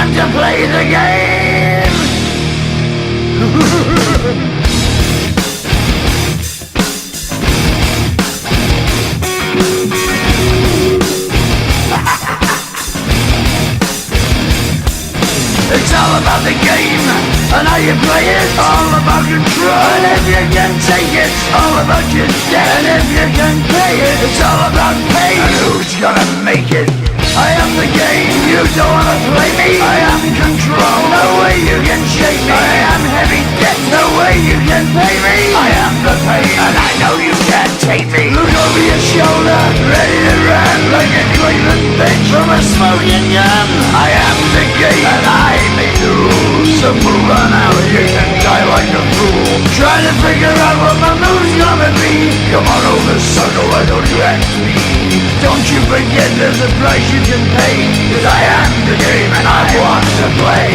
Time to play the game. It's all about the game and how you play it. All about control, and if you can take it. All about your debt, and if you can pay it. It's all about pain, and who's gonna make it? I am the game, you don't wanna play me. I am control, no way you can shake me. I am heavy debt, no way you can pay me. I am the pain, and I know you can't take me. Look over your shoulder, ready to run like a Cleveland bitch from a smoking gun. I am the game, and I may lose. So move on out, you can die like a fool. Trying to figure out what my move's gonna be. Come on over, sucker, why don't you ask me? Don't you forget there's a price you can pay. 'Cause I am the game and I want to play.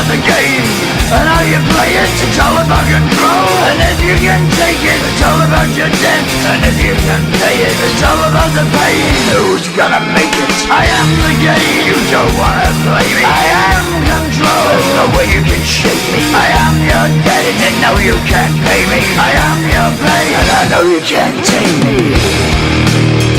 The game and how you play it. It's all about control, and if you can take it. It's all about your debt, and if you can pay it. It's all about the pain. Who's gonna make it? I am the game, you don't wanna play me. I am control, there's no way you can shake me. I am your debt, and no you can't pay me. I am your pain, and I know you can't take me.